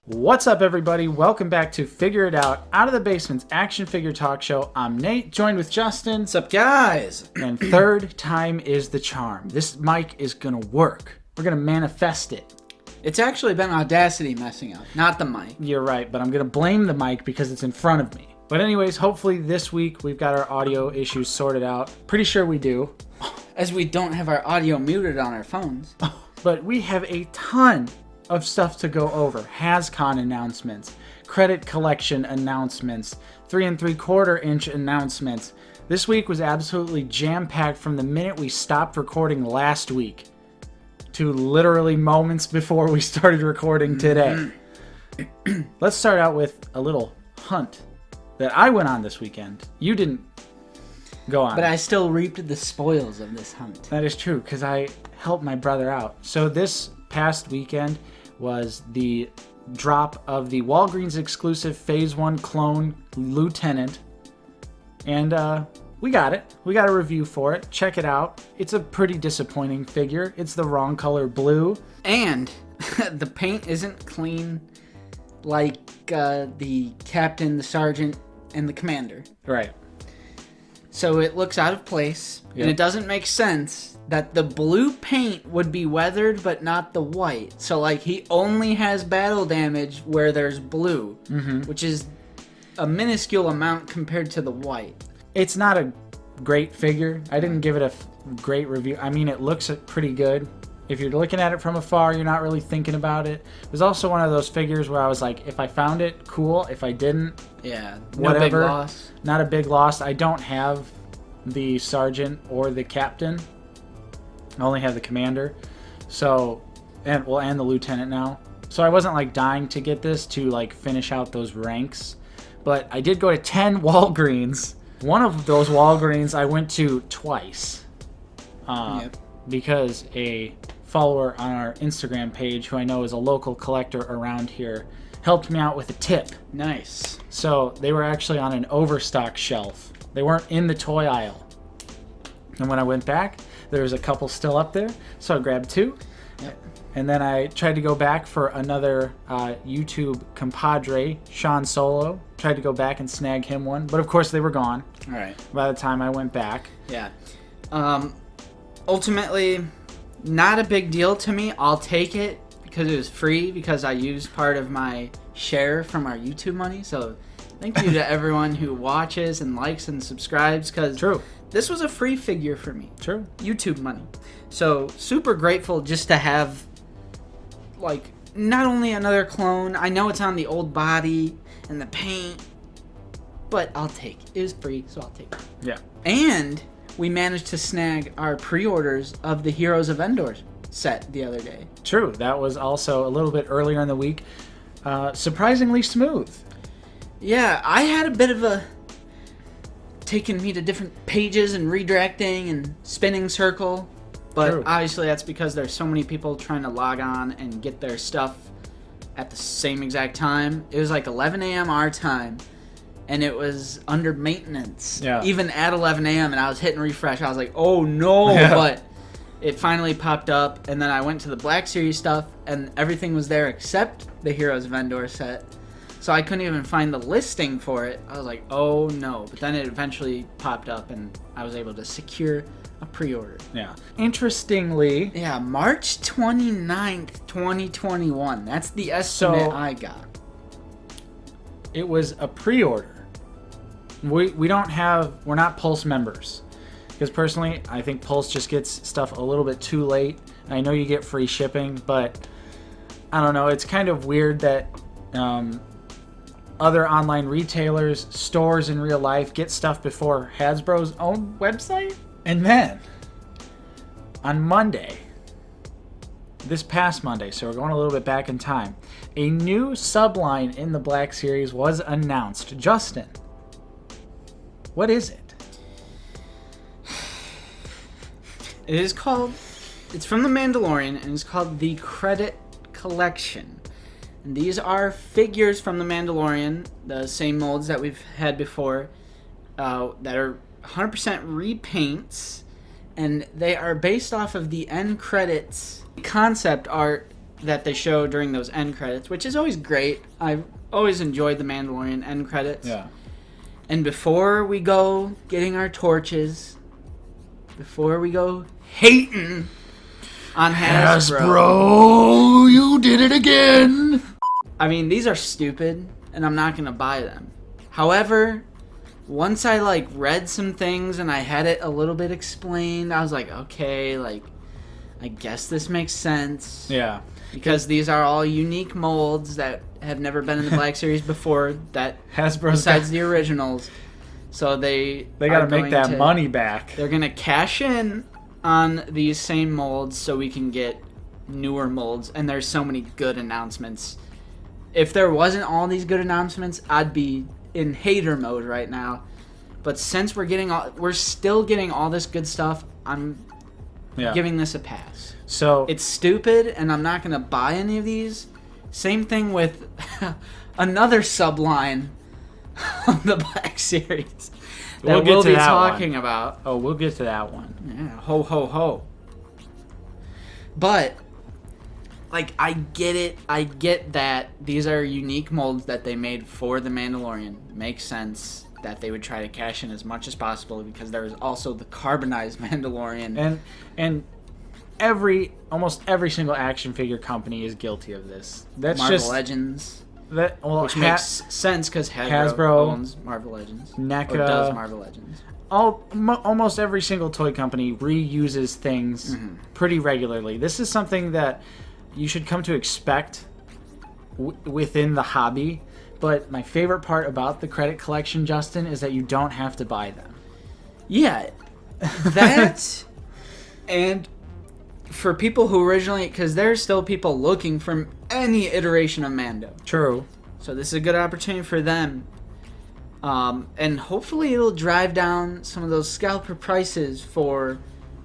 What's up, everybody? Welcome back to Figure It Out of the Basement's action figure talk show. I'm Nate, joined with Justin. What's up, guys? And third time is the charm. This mic is gonna work. We're gonna manifest it. It's actually been Audacity messing up, not the mic. You're right, but I'm gonna blame the mic because it's in front of me. But anyways, hopefully this week we've got our audio issues sorted out. Pretty sure we do. As we don't have our audio muted on our phones. But we have a ton of stuff to go over. Hazcon announcements, credit collection announcements, 3 3/4 inch announcements. This week was absolutely jam-packed from the minute we stopped recording last week to literally moments before we started recording today. Let's start out with a little hunt that I went on this weekend. You didn't go on. But I still reaped the spoils of this hunt. That is true, because I helped my brother out. So this past weekend was the drop of the Walgreens exclusive Phase 1 clone Lieutenant. And we got it. We got a review for it. Check it out. It's a pretty disappointing figure. It's the wrong color blue. And the paint isn't clean like the captain, the sergeant, and the commander. Right. So it looks out of place, Yep. and it doesn't make sense that the blue paint would be weathered but not the white. So like he only has battle damage where there's blue, which is a minuscule amount compared to the white. It's not a great figure. I didn't give it a great review. I mean, it looks pretty good. If you're looking at it from afar, you're not really thinking about it. It was also one of those figures where I was like, if I found it, cool. If I didn't, Yeah, whatever. no big loss. Not a big loss. I don't have the sergeant or the captain. I only have the commander. So, and the lieutenant now. So I wasn't like dying to get this to like finish out those ranks. But I did go to 10 Walgreens. One of those Walgreens I went to twice. Because a follower on our Instagram page, who I know is a local collector around here, helped me out with a tip. Nice. So they were actually on an overstock shelf. They weren't in the toy aisle. And when I went back, there was a couple still up there, so I grabbed 2. Yep. And then I tried to go back for another YouTube compadre, Sean Solo. Tried to go back and snag him one, but of course they were gone All right. by the time I went back. Yeah. Ultimately, not a big deal to me. I'll take it because it was free, because I used part of my share from our YouTube money. So thank you to everyone who watches and likes and subscribes, because True. this was a free figure for me. True. YouTube money. So super grateful just to have, like, not only another clone. I know it's on the old body and the paint, but I'll take it. It was free, so I'll take it. Yeah. And we managed to snag our pre-orders of the Heroes of Endor set the other day. True. That was also a little bit earlier in the week. Surprisingly smooth. Yeah, I had a bit of a taking me to different pages and redirecting and spinning circle. But True. Obviously that's because there's so many people trying to log on and get their stuff at the same exact time. It was like 11 a.m. our time, and it was under maintenance. Yeah. Even at 11 a.m. and I was hitting refresh. I was like, oh no. Yeah. But it finally popped up, and then I went to the Black Series stuff, and everything was there except the Heroes of Endor set. So I couldn't even find the listing for it. I was like, oh no. But then it eventually popped up, and I was able to secure a pre-order. Yeah. Interestingly, Yeah, March 29th, 2021. That's the estimate I got. it was a pre-order. We're not Pulse members. Because personally, I think Pulse just gets stuff a little bit too late. I know you get free shipping, but I don't know. It's kind of weird that other online retailers, stores in real life, get stuff before Hasbro's own website. And then, on Monday, this past Monday, so we're going a little bit back in time, a new subline in the Black Series was announced. Justin, what is it? It's from the Mandalorian, and it's called the Credit Collection. And these are figures from the Mandalorian, the same molds that we've had before, that are 100% repaints, and they are based off of the end credits concept art that they show during those end credits, which is always great. I've always enjoyed the Mandalorian end credits. Yeah. And before we go getting our torches, before we go hating on Hasbro, you did it again. I mean, these are stupid, and I'm not gonna buy them. However, once I like read some things and I had it a little bit explained, I was like, okay, like I guess this makes sense. Yeah. Because these are all unique molds that have never been in the Black Series before, that Hasbro besides the originals. So they got to make that money back. They're going to cash in on these same molds so we can get newer molds. And there's so many good announcements. If there wasn't all these good announcements, I'd be in hater mode right now. But since we're still getting all this good stuff, I'm giving this a pass. So it's stupid, and I'm not gonna buy any of these. Same thing with another subline of the Black Series that we'll be talking about. Oh, we'll get to that one. Yeah, ho ho ho. But like, I get it. I get that these are unique molds that they made for the Mandalorian. Makes sense that they would try to cash in as much as possible because there is also the carbonized Mandalorian. And almost every single action figure company is guilty of this. That's Marvel just Legends. Which makes sense because Hasbro owns Marvel Legends. NECA or does Marvel Legends. Almost every single toy company reuses things pretty regularly. This is something that you should come to expect within the hobby. But my favorite part about the credit collection, Justin, is that you don't have to buy them. Yeah, that and for people who originally, because there's still people looking for any iteration of Mando. True. So this is a good opportunity for them. And hopefully it'll drive down some of those scalper prices for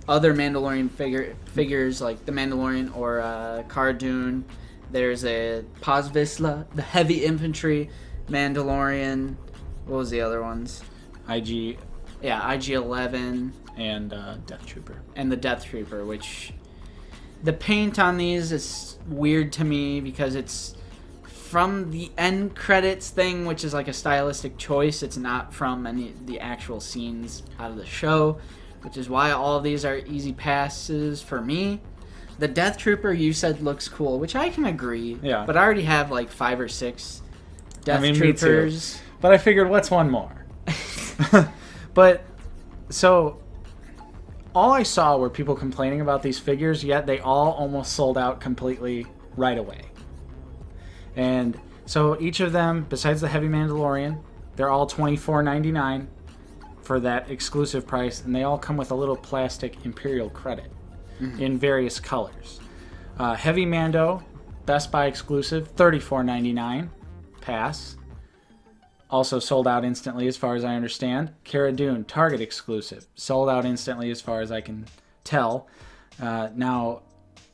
other Mandalorian figures like the Mandalorian or Cara Dune. There's a Paz Vizsla, the heavy infantry Mandalorian. What was the other ones? IG. Yeah, IG-11. And Death Trooper. And the Death Trooper, which the paint on these is weird to me because it's from the end credits thing, which is like a stylistic choice. It's not from any of the actual scenes out of the show, which is why all of these are easy passes for me. The Death Trooper you said looks cool, which I can agree. Yeah. But I already have like 5 or 6 Death Troopers. Me too. But I figured, what's one more? But, so, all I saw were people complaining about these figures, yet they all almost sold out completely right away. And so each of them, besides the Heavy Mandalorian, they're all $24.99 for that exclusive price, and they all come with a little plastic Imperial credit in various colors. Heavy Mando, Best Buy exclusive, $34.99, pass. Also sold out instantly as far as I understand. Cara Dune, Target exclusive, sold out instantly as far as I can tell. Now,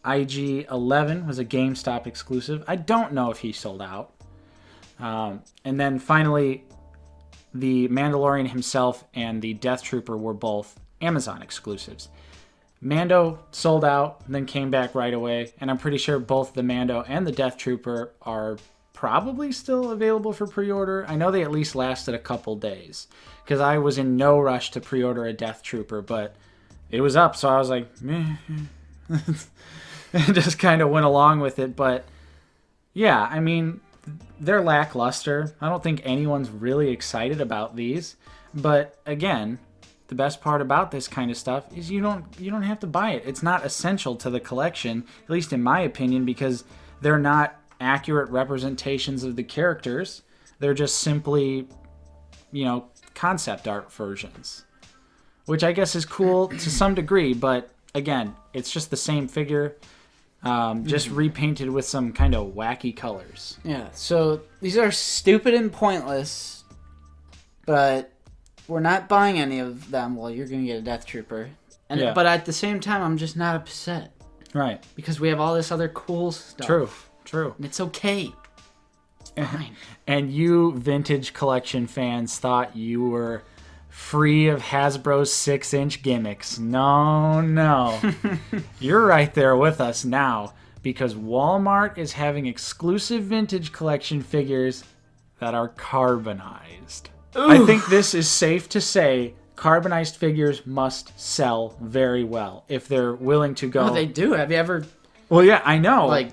IG-11 was a GameStop exclusive. I don't know if he sold out. And then finally, the Mandalorian himself and the Death Trooper were both Amazon exclusives. Mando sold out, then came back right away, and I'm pretty sure both the Mando and the Death Trooper are probably still available for pre-order. I know they at least lasted a couple days, because I was in no rush to pre-order a Death Trooper, but it was up, so I was like, meh. Just kind of went along with it. But yeah, I mean, they're lackluster. I don't think anyone's really excited about these. But again, the best part about this kind of stuff is you don't have to buy it. It's not essential to the collection, at least in my opinion, because they're not accurate representations of the characters. They're just simply, concept art versions, which I guess is cool to some degree. But again, it's just the same figure, just repainted with some kind of wacky colors. Yeah, so these are stupid and pointless, but we're not buying any of them. Well, you're going to get a Death Trooper. But at the same time, I'm just not upset. Right. Because we have all this other cool stuff. True. And it's okay. It's fine. And you vintage collection fans thought you were free of Hasbro's 6-inch gimmicks. No. You're right there with us now, because Walmart is having exclusive vintage collection figures that are carbonized. Ooh. I think this is safe to say carbonized figures must sell very well if they're willing to go. Oh, they do. Have you ever... Well, yeah, I know.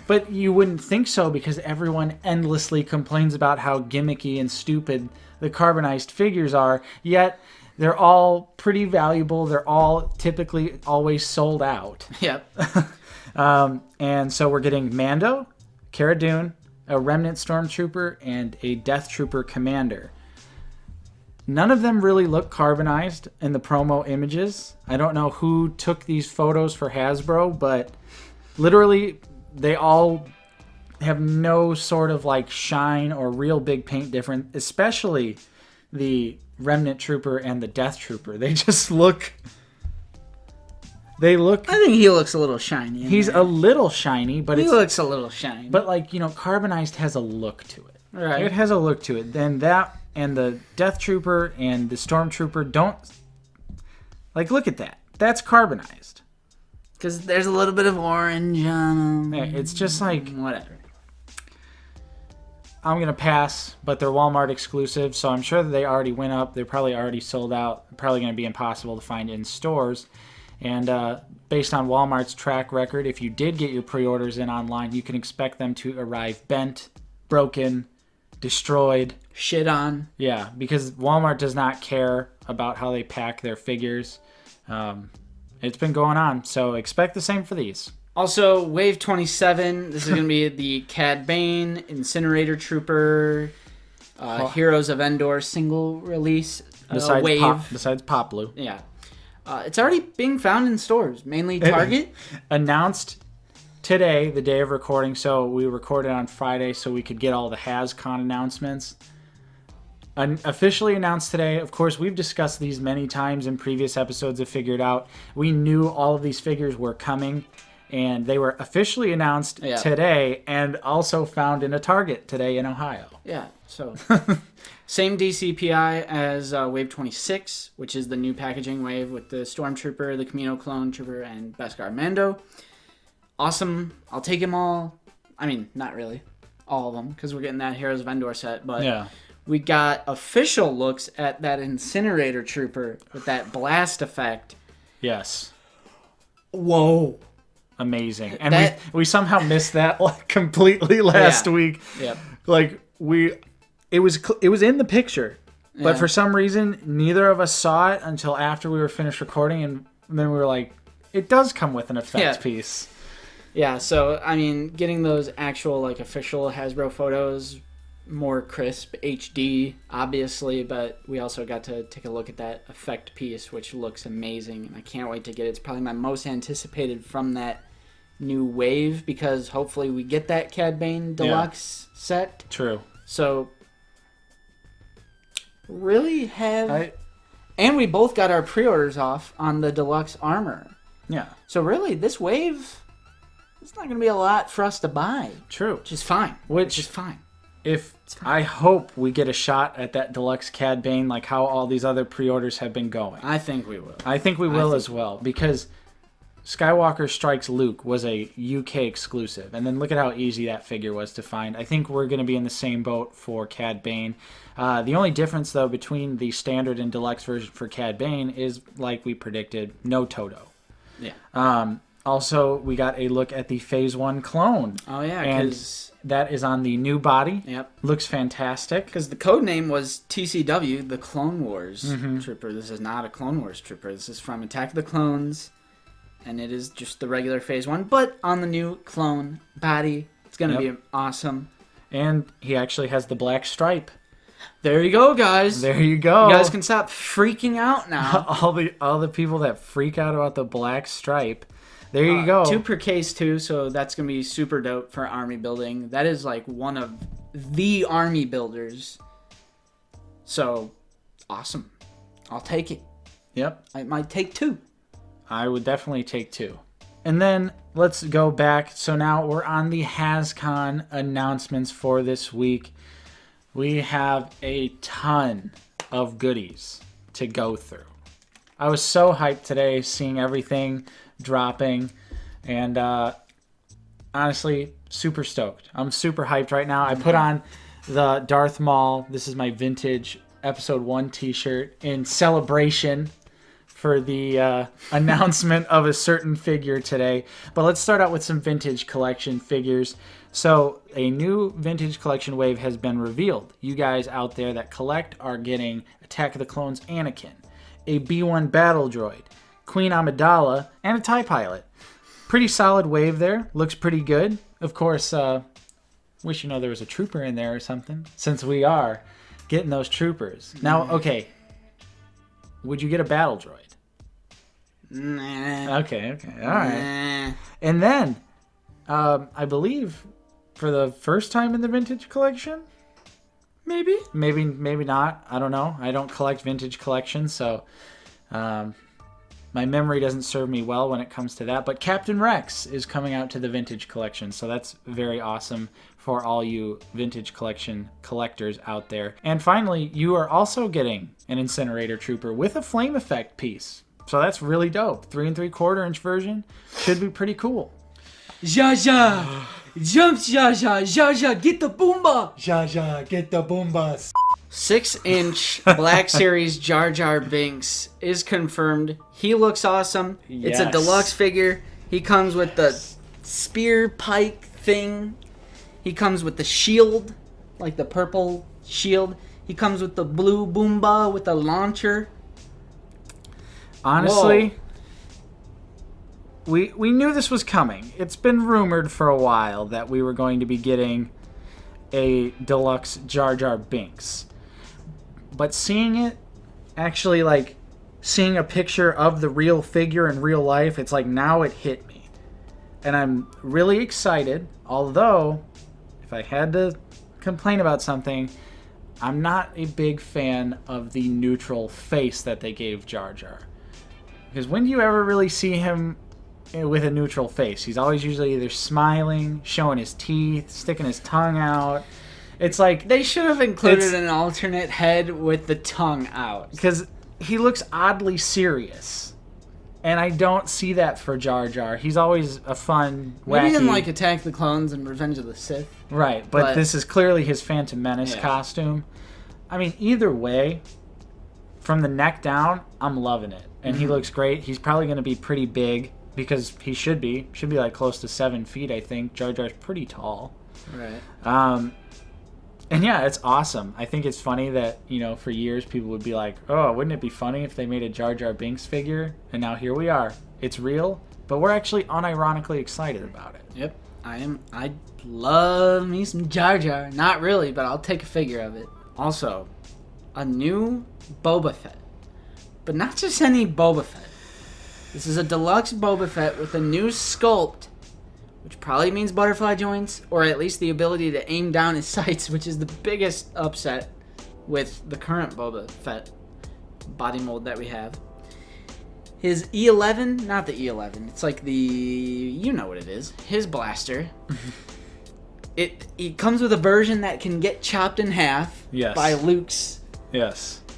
But you wouldn't think so because everyone endlessly complains about how gimmicky and stupid the carbonized figures are, yet they're all pretty valuable. They're all typically always sold out. Yep. And so we're getting Mando, Cara Dune, a Remnant Stormtrooper, and a Death Trooper Commander. None of them really look carbonized in the promo images. I don't know who took these photos for Hasbro, but literally they all have no sort of like shine or real big paint difference, especially the Remnant Trooper and the Death Trooper. They just look... I think he looks a little shiny. He's a little shiny, but he looks a little shiny. But carbonized has a look to it. Right. It has a look to it. Then that and the Death Trooper and the Stormtrooper don't... look at that. That's carbonized. Because there's a little bit of orange on them. Yeah, it's just whatever. I'm going to pass, but they're Walmart exclusive, so I'm sure that they already went up. They're probably already sold out. Probably going to be impossible to find in stores. And based on Walmart's track record, if you did get your pre-orders in online, you can expect them to arrive bent, broken, destroyed. Shit on. Yeah, because Walmart does not care about how they pack their figures. It's been going on, so expect the same for these. Also, Wave 27, this is going to be the Cad Bane, Incinerator Trooper, Heroes of Endor single release wave. Besides Pop Blue. Yeah. It's already being found in stores, mainly Target. Announced today, the day of recording, so we recorded on Friday so we could get all the Hazcon announcements. Officially announced today. Of course, we've discussed these many times in previous episodes of Figured Out. We knew all of these figures were coming, and they were officially announced today and also found in a Target today in Ohio. Yeah, so... Same DCPI as Wave 26, which is the new packaging wave with the Stormtrooper, the Camino Clone Trooper, and Beskar Mando. Awesome. I'll take them all. I mean, not really. All of them, because we're getting that Heroes of Endor set. But we got official looks at that Incinerator Trooper with that blast effect. Yes. Whoa. Amazing. And we somehow missed that completely last week. Yep. It was in the picture, but for some reason, neither of us saw it until after we were finished recording, and then we were like, it does come with an effect piece. Yeah, so, I mean, getting those actual, official Hasbro photos, more crisp, HD, obviously, but we also got to take a look at that effect piece, which looks amazing, and I can't wait to get it. It's probably my most anticipated from that new wave, because hopefully we get that Cad Bane Deluxe set. True. So... really and we both got our pre-orders off on the Deluxe Armorer. Yeah. So really, this wave, it's not going to be a lot for us to buy. True. Which is fine. Which is fine. I hope we get a shot at that Deluxe Cad Bane like how all these other pre-orders have been going. I think we will. I think we will as well, because Skywalker Strikes Luke was a UK exclusive, and then look at how easy that figure was to find. I think we're going to be in the same boat for Cad Bane. The only difference, though, between the standard and deluxe version for Cad Bane is, like we predicted, no Toto. Yeah. Also, we got a look at the Phase 1 clone. Oh, yeah, because that is on the new body. Yep. Looks fantastic. Because the code name was TCW, the Clone Wars Trooper. This is not a Clone Wars Trooper. This is from Attack of the Clones. And it is just the regular Phase 1, but on the new clone body. It's going to be awesome. And he actually has the black stripe. There you go, guys. There you go. You guys can stop freaking out now. all the people that freak out about the black stripe. There you go. 2 per case, too, so that's going to be super dope for army building. That is, one of the army builders. So, awesome. I'll take it. Yep. I might take 2. I would definitely take 2. And then let's go back. So now we're on the Hazcon announcements for this week. We have a ton of goodies to go through. I was so hyped today seeing everything dropping. And honestly, super stoked. I'm super hyped right now. I put on the Darth Maul. This is my vintage Episode 1 t-shirt in celebration for the announcement of a certain figure today. But let's start out with some vintage collection figures. So a new vintage collection wave has been revealed. You guys out there that collect are getting Attack of the Clones Anakin, a B-1 battle droid, Queen Amidala, and a TIE pilot. Pretty solid wave there. Looks pretty good. Of course, wish there was a trooper in there or something, since we are getting those troopers. Now, okay, would you get a battle droid? Nah. Okay, all right. Nah. And then, I believe, for the first time in the vintage collection, maybe not. I don't know. I don't collect vintage collections, so my memory doesn't serve me well when it comes to that. But Captain Rex is coming out to the vintage collection, so that's very awesome for all you vintage collection collectors out there. And finally, you are also getting an Incinerator Trooper with a flame effect piece. So that's really dope. 3 3/4 inch version should be pretty cool. Zha Zha! Jump Zha Zha! Zha Zha! Get the Boomba! Zha Zha, get the Boombas! 6-inch Black Series Jar Jar Binks is confirmed. He looks awesome. Yes. It's a deluxe figure. He comes with the spear pike thing. He comes with the shield, like the purple shield. He comes with the blue Boomba with the launcher. Honestly, we knew this was coming. It's been rumored for a while that we were going to be getting a deluxe Jar Jar Binks. But seeing it, actually, like, seeing a picture of the real figure in real life, it's like now it hit me. And I'm really excited, although, if I had to complain about something, I'm not a big fan of the neutral face that they gave Jar Jar. Because when do you ever really see him with a neutral face? He's always usually either smiling, showing his teeth, sticking his tongue out. It's like... They should have included an alternate head with the tongue out. Because he looks oddly serious. And I don't see that for Jar Jar. He's always a fun, wacky... Maybe in, like, Attack the Clones and Revenge of the Sith. Right, but this is clearly his Phantom Menace costume. I mean, either way, from the neck down, I'm loving it. And he looks great. He's probably going to be pretty big, because he should be. Should be, like, close to 7 feet, I think. Jar Jar's pretty tall. Right. And yeah, it's awesome. I think it's funny that, for years people would be like, oh, wouldn't it be funny if they made a Jar Jar Binks figure? And now here we are. It's real, but we're actually unironically excited about it. Yep. I love me some Jar Jar. Not really, but I'll take a figure of it. Also, a new Boba Fett. But not just any Boba Fett. This is a deluxe Boba Fett with a new sculpt, which probably means butterfly joints, or at least the ability to aim down his sights, which is the biggest upset with the current Boba Fett body mold that we have. His E11, not the E11, it's like the, you know what it is, his blaster. It comes with a version that can get chopped in half by Luke's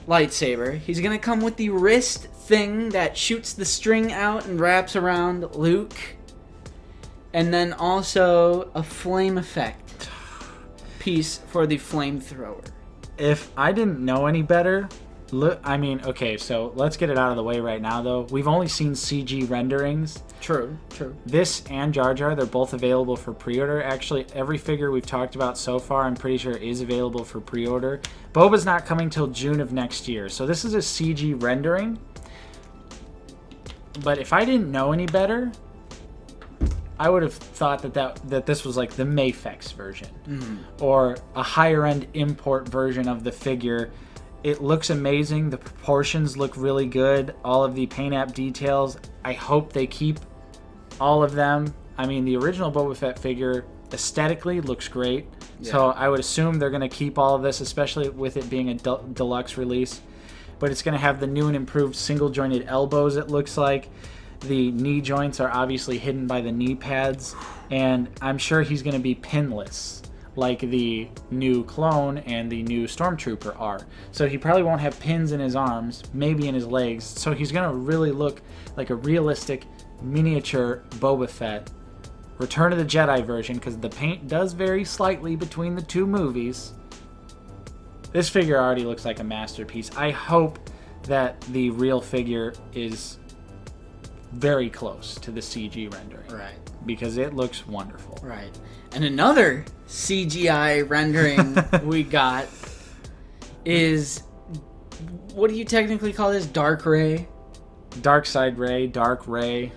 lightsaber. He's going to come with the wrist thing that shoots the string out and wraps around Luke. And then also a flame effect piece for the flamethrower. If I didn't know any better, okay, so let's get it out of the way right now, though. We've only seen CG renderings. True. This and Jar Jar, they're both available for pre-order. Actually, every figure we've talked about so far, I'm pretty sure is available for pre-order. Boba's not coming till June of next year, so this is a CG rendering. But if I didn't know any better, I would have thought that this was like the Mafex version, or a higher-end import version of the figure. It looks amazing. The proportions look really good. All of the paint app details, I hope they keep all of them. I mean, the original Boba Fett figure aesthetically looks great, so I would assume they're going to keep all of this, especially with it being a deluxe release. But it's going to have the new and improved single-jointed elbows, it looks like. The knee joints are obviously hidden by the knee pads, and I'm sure he's going to be pinless, like the new clone and the new Stormtrooper are. So he probably won't have pins in his arms, maybe in his legs, so he's going to really look like a realistic miniature Boba Fett Return of the Jedi version, because the paint does vary slightly between the two movies. This figure already looks like a masterpiece. I hope that the real figure is very close to the CG rendering. Right. Because it looks wonderful. Right. And another CGI rendering we got is, what do you technically call this? Dark Ray? Dark Side Ray, Dark Ray.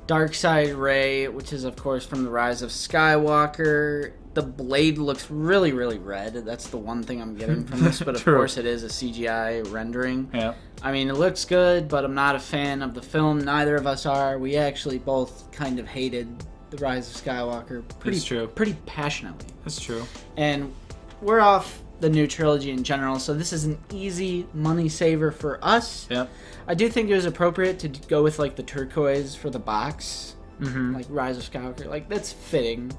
Dark Side Ray, which is, of course, from The Rise of Skywalker. The blade looks really, really red. That's the one thing I'm getting from this, but of course it is a CGI rendering. Yeah. I mean, it looks good, but I'm not a fan of the film. Neither of us are. We actually both kind of hated The Rise of Skywalker pretty passionately. That's true. And we're off the new trilogy in general, so this is an easy money saver for us. Yep. I do think it was appropriate to go with like the turquoise for the box, like Rise of Skywalker. Like, that's fitting.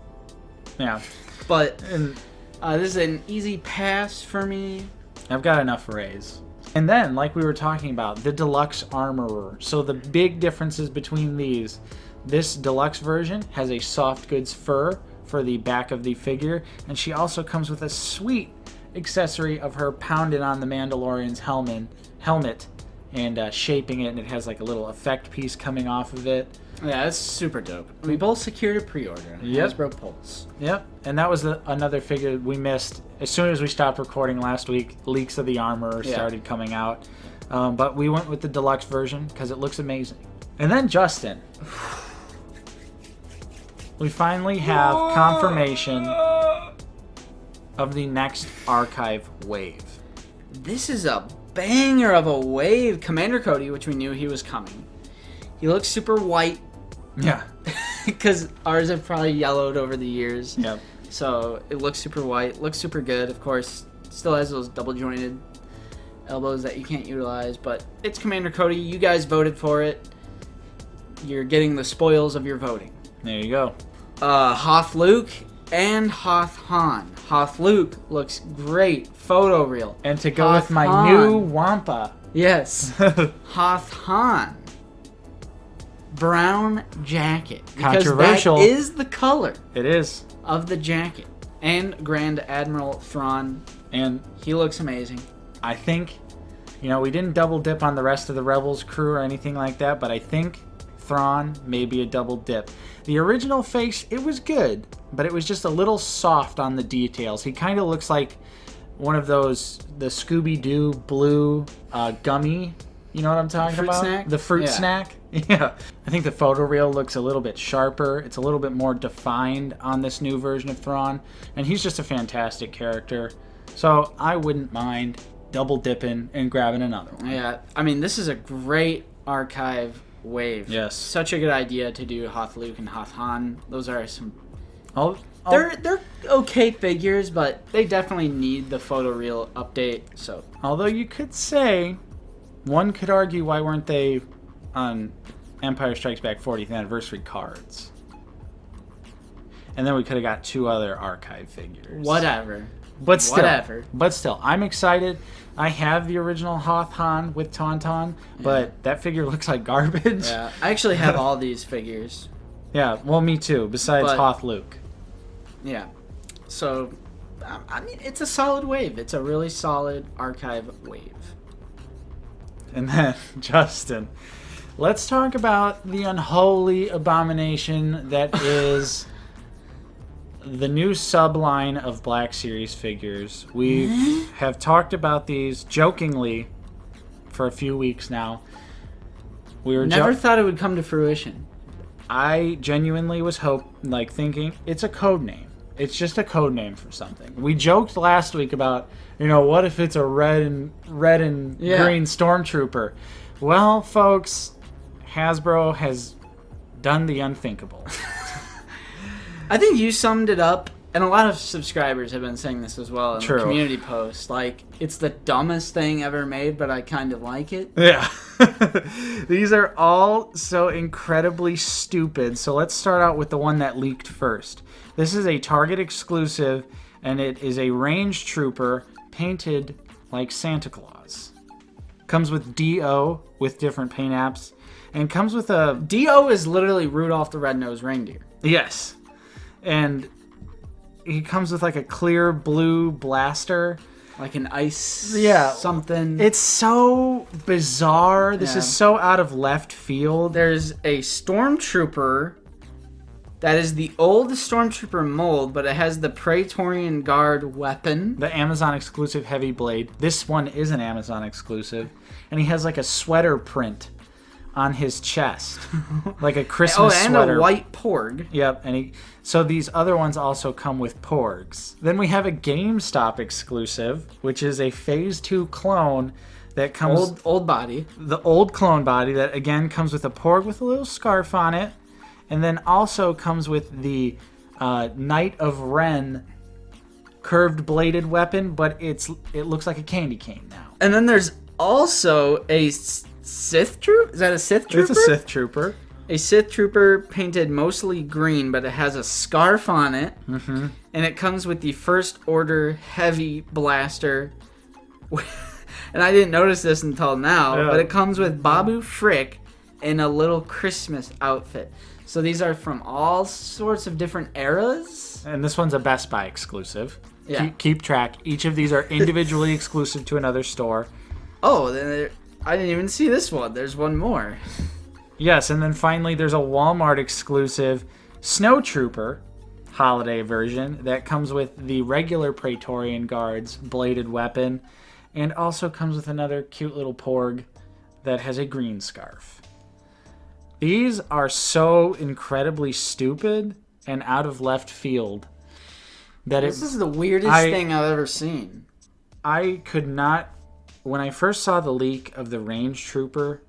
Yeah. But this is an easy pass for me. I've got enough rays. And then, like we were talking about, the Deluxe Armorer. So the big differences between these, this deluxe version has a soft goods fur for the back of the figure, and she also comes with a sweet accessory of her pounding on the Mandalorian's helmet and shaping it, and it has like a little effect piece coming off of it. Yeah, that's super dope. We both secured a pre-order on Hasbro Pulse. Yep, and that was another figure we missed. As soon as we stopped recording last week, leaks of the Armorer started coming out. But we went with the deluxe version because it looks amazing. And then Justin, we finally have confirmation of the next archive wave. This is a banger of a wave. Commander Cody, which we knew he was coming. He looks super white. Yeah. Because ours have probably yellowed over the years. Yep. So it looks super white. Looks super good. Of course, still has those double jointed elbows that you can't utilize. But it's Commander Cody. You guys voted for it. You're getting the spoils of your voting. There you go. Hoth Luke and Hoth Han. Hoth Luke looks great. Photo reel. And to go Hoth with my Han. new Wampa. Yes. Hoth Han. Brown jacket. Because controversial. that is the color It is. of the jacket. And Grand Admiral Thrawn. And He looks amazing. I think, we didn't double dip on the rest of the Rebels crew or anything like that, but I think Thrawn may be a double dip. The original face, it was good, but it was just a little soft on the details. He kind of looks like one of those, the Scooby-Doo blue gummy, you know what I'm talking Fruit about? snack? The fruit Yeah. snack? Yeah. I think the photo reel looks a little bit sharper. It's a little bit more defined on this new version of Thrawn, and he's just a fantastic character. So I wouldn't mind double dipping and grabbing another one. Yeah, I mean, this is a great archive wave. Yes. Such a good idea to do Hoth Luke and Hoth Han. Those are some... They're They're okay figures, but they definitely need the photo reel update, so... Although you could say, one could argue, why weren't they on Empire Strikes Back 40th anniversary cards? And then we could have got two other archive figures. Whatever. But still, Whatever. I'm excited. I have the original Hoth Han with Tauntaun, but that figure looks like garbage. Yeah, I actually have all these figures. Yeah, well, me too, besides But- Hoth Luke. Yeah. So, I mean, it's a solid wave. It's a really solid archive wave. And then, Justin, let's talk about the unholy abomination that is the new subline of Black Series figures. We have talked about these jokingly for a few weeks now. We were Never thought it would come to fruition. I genuinely was thinking it's a code name. It's just a code name for something. We joked last week about, what if it's a red and green stormtrooper? Well, folks, Hasbro has done the unthinkable. I think you summed it up, and a lot of subscribers have been saying this as well in True. the community post. Like, it's the dumbest thing ever made, but I kind of like it. Yeah. These are all so incredibly stupid. So let's start out with the one that leaked first. This is a Target exclusive, and it is a range trooper painted like Santa Claus. Comes with DO with different paint apps, and comes with a... D.O. is literally Rudolph the Red-Nosed Reindeer. Yes. And he comes with like a clear blue blaster. Like an ice something. It's so bizarre. This is so out of left field. There's a Stormtrooper that is the old Stormtrooper mold, but it has the Praetorian Guard weapon. The Amazon exclusive heavy blade. This one is an Amazon exclusive. And he has like a sweater print on his chest. Like a Christmas sweater. And a white porg. Yep. So these other ones also come with porgs. Then we have a GameStop exclusive, which is a Phase 2 clone that comes... Old body. The old clone body that, again, comes with a porg with a little scarf on it. And then also comes with the Knight of Ren curved bladed weapon, but it looks like a candy cane now. And then there's also a Sith Trooper? Is that a Sith Trooper? It's a Sith Trooper. A Sith Trooper painted mostly green, but it has a scarf on it. Mm-hmm. And it comes with the First Order heavy blaster. And I didn't notice this until now, but it comes with Babu Frick in a little Christmas outfit. So these are from all sorts of different eras. And this one's a Best Buy exclusive. Yeah. Keep track. Each of these are individually exclusive to another store. Oh, then I didn't even see this one. There's one more. Yes, and then finally there's a Walmart exclusive Snow Trooper holiday version that comes with the regular Praetorian Guard's bladed weapon and also comes with another cute little porg that has a green scarf. These are so incredibly stupid and out of left field that this is the weirdest thing I've ever seen. I could not... When I first saw the leak of the Range Trooper,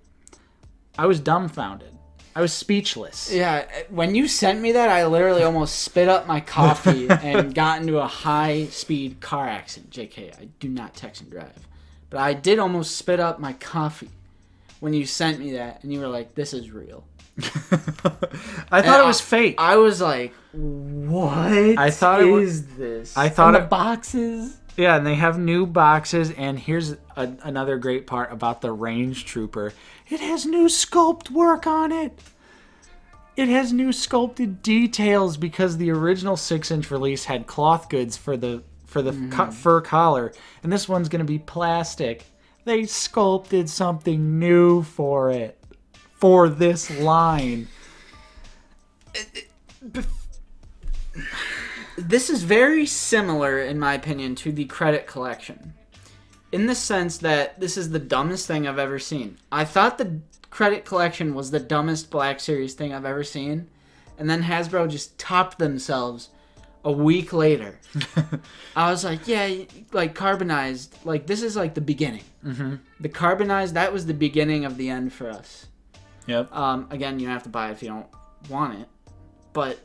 I was dumbfounded. I was speechless. Yeah, when you sent me that, I literally almost spit up my coffee and got into a high-speed car accident. JK, I do not text and drive. But I did almost spit up my coffee when you sent me that, and you were like, this is real. I thought it was fake. I was like, what is this? I thought and the boxes... Yeah, and they have new boxes, and here's another great part about the Range Trooper. It has new sculpt work on it. It has new sculpted details because the original 6-inch release had cloth goods for the fur collar, and this one's going to be plastic. They sculpted something new for it, for this line. This is very similar, in my opinion, to the credit collection. In the sense that this is the dumbest thing I've ever seen. I thought the credit collection was the dumbest Black Series thing I've ever seen. And then Hasbro just topped themselves a week later. I was like, yeah, like carbonized. Like, this is like the beginning. Mm-hmm. The carbonized, that was the beginning of the end for us. Yep. Again, you don't have to buy it if you don't want it. But...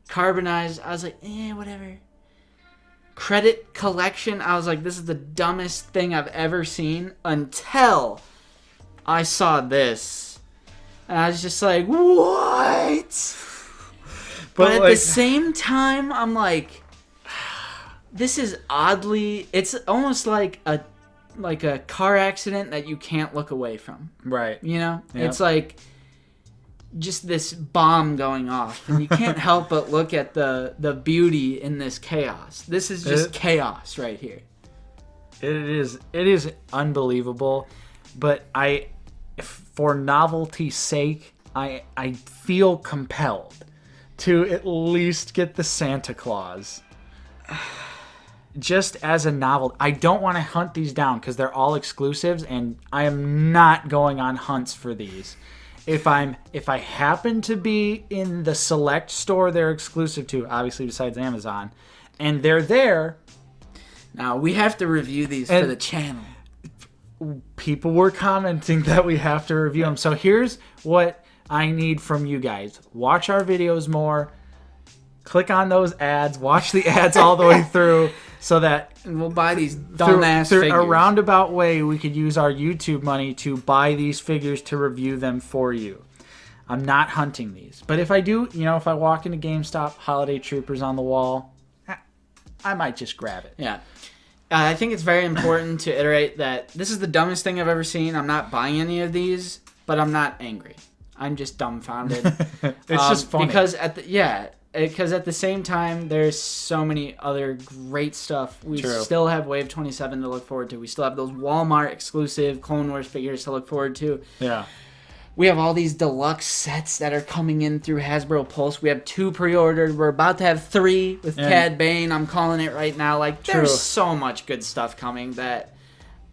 carbonized, I was like, whatever. Credit collection, I was like, this is the dumbest thing I've ever seen until I saw this. And I was just like, what? But at the same time, I'm like, this is oddly, it's almost like a car accident that you can't look away from. Right. You know? Yep. It's like just this bomb going off, and you can't help but look at the beauty in this chaos. This is just chaos right here. It is unbelievable, but for novelty's sake, I feel compelled to at least get the Santa Claus. Just as a novel. I don't want to hunt these down because they're all exclusives, and I am not going on hunts for these. If I happen to be in the select store they're exclusive to, obviously besides Amazon, and they're there. Now we have to review these for the channel. People were commenting that we have to review them. So here's what I need from you guys. Watch our videos more. Click on those ads. Watch the ads all the way through so that... and we'll buy these dumbass figures. Through a roundabout way, we could use our YouTube money to buy these figures to review them for you. I'm not hunting these. But if I do, if I walk into GameStop, Holiday Troopers on the wall, I might just grab it. Yeah. I think it's very important to iterate that this is the dumbest thing I've ever seen. I'm not buying any of these, but I'm not angry. I'm just dumbfounded. It's just funny. Because because at the same time, there's so many other great stuff. We still have Wave 27 to look forward to. We still have those Walmart exclusive Clone Wars figures to look forward to. Yeah. We have all these deluxe sets that are coming in through Hasbro Pulse. We have 2 pre-ordered. We're about to have 3 with Cad Bane. I'm calling it right now. Like, there's so much good stuff coming that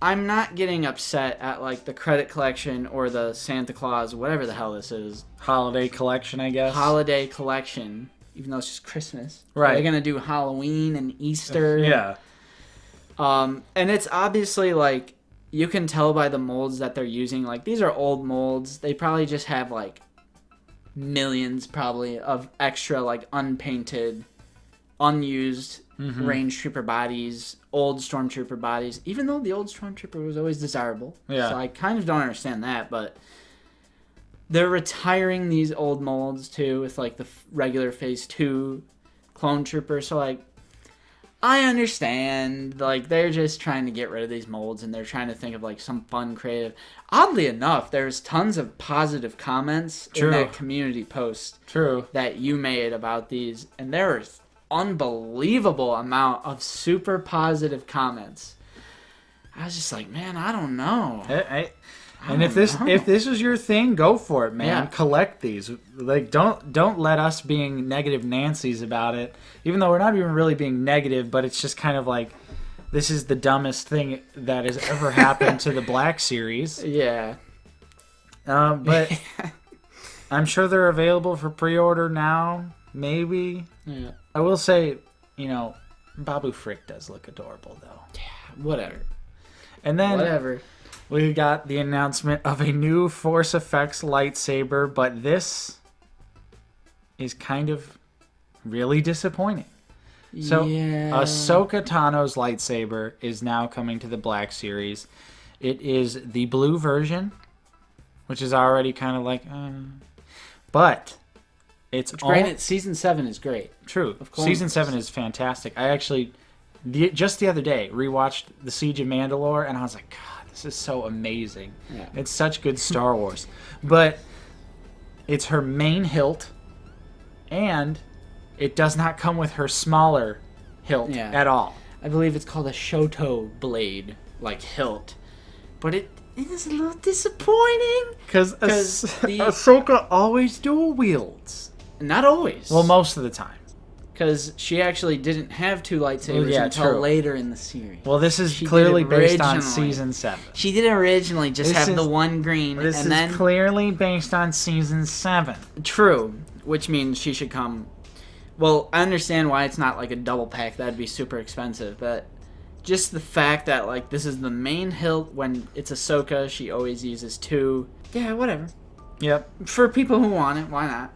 I'm not getting upset at, like, the credit collection or the Santa Claus, whatever the hell this is. Holiday collection, I guess. Holiday collection, even though it's just Christmas. Right. They're going to do Halloween and Easter. Yeah. And it's obviously, like, you can tell by the molds that they're using. Like, these are old molds. They probably just have, like, millions, probably, of extra, like, unpainted, unused range trooper bodies, old stormtrooper bodies. Even though the old stormtrooper was always desirable. Yeah. So I kind of don't understand that, but they're retiring these old molds, too, with, like, the regular Phase 2 clone trooper. So, like, I understand, like, they're just trying to get rid of these molds, and they're trying to think of, like, some fun, creative... Oddly enough, there's tons of positive comments in that community post that you made about these, and there's unbelievable amount of super positive comments. I was just like, man, I don't know. If this is your thing, go for it, man. Yeah. Collect these. Like, don't let us being negative Nancy's about it. Even though we're not even really being negative, but it's just kind of like, this is the dumbest thing that has ever happened to the Black Series. Yeah. But I'm sure they're available for pre-order now. Maybe. Yeah. I will say, Babu Frick does look adorable, though. Yeah. Whatever. And then whatever. We got the announcement of a new Force Effects lightsaber, but this is kind of really disappointing. So, Ahsoka Tano's lightsaber is now coming to the Black Series. It is the blue version, which is already kind of like, but it's granted, Season 7 is great. True. Season 7 is fantastic. I actually, just the other day, rewatched The Siege of Mandalore, and I was like, God, this is so amazing. Yeah. It's such good Star Wars. But it's her main hilt, and it does not come with her smaller hilt at all. I believe it's called a Shoto blade, like hilt. But it is a little disappointing. Because Ahsoka always dual wields. Not always. Well, most of the time. Because she actually didn't have 2 lightsabers until later in the series. Well, this is clearly based on Season 7. She didn't originally just have the one green. This is clearly based on Season 7. True, which means she should come... Well, I understand why it's not like a double pack. That'd be super expensive. But just the fact that, like, this is the main hilt when it's Ahsoka. She always uses 2. Yeah, whatever. Yep. For people who want it, why not?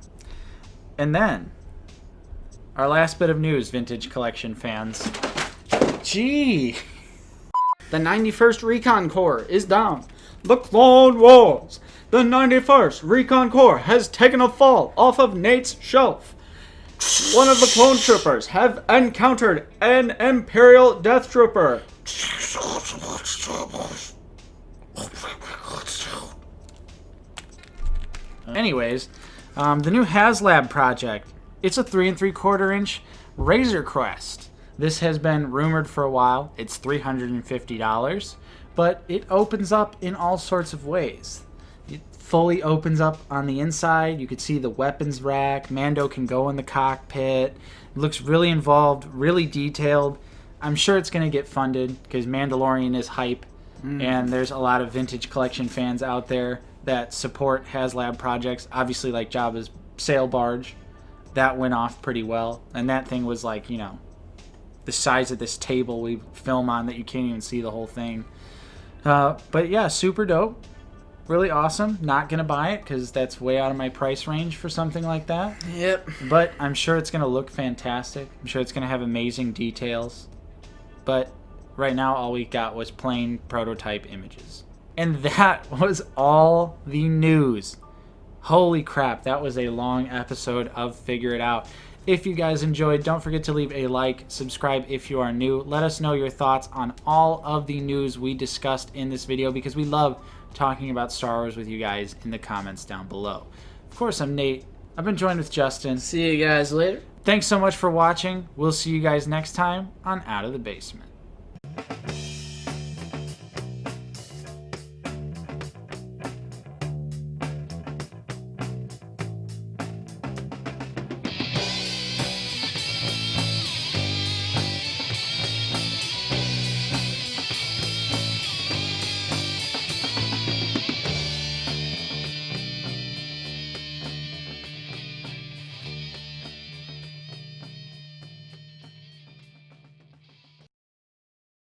And then... our last bit of news, Vintage Collection fans. Gee! The 91st Recon Corps is down. The Clone Wars! The 91st Recon Corps has taken a fall off of Nate's shelf. One of the clone troopers have encountered an Imperial Death Trooper. Anyways, the new HasLab project. It's a 3 3/4 inch Razor Crest. This has been rumored for a while. It's $350, but it opens up in all sorts of ways. It fully opens up on the inside. You could see the weapons rack. Mando can go in the cockpit. It looks really involved, really detailed. I'm sure it's going to get funded because Mandalorian is hype, and there's a lot of Vintage Collection fans out there that support HasLab projects. Obviously, like Jabba's sail barge. That went off pretty well, and that thing was like, the size of this table we film on that you can't even see the whole thing. But yeah, super dope. Really awesome. Not going to buy it because that's way out of my price range for something like that. Yep. But I'm sure it's going to look fantastic. I'm sure it's going to have amazing details. But right now, all we got was plain prototype images. And that was all the news. Holy crap, that was a long episode of Figure It Out. If you guys enjoyed, don't forget to leave a like, subscribe if you are new. Let us know your thoughts on all of the news we discussed in this video because we love talking about Star Wars with you guys in the comments down below. Of course, I'm Nate. I've been joined with Justin. See you guys later. Thanks so much for watching. We'll see you guys next time on Out of the Basement.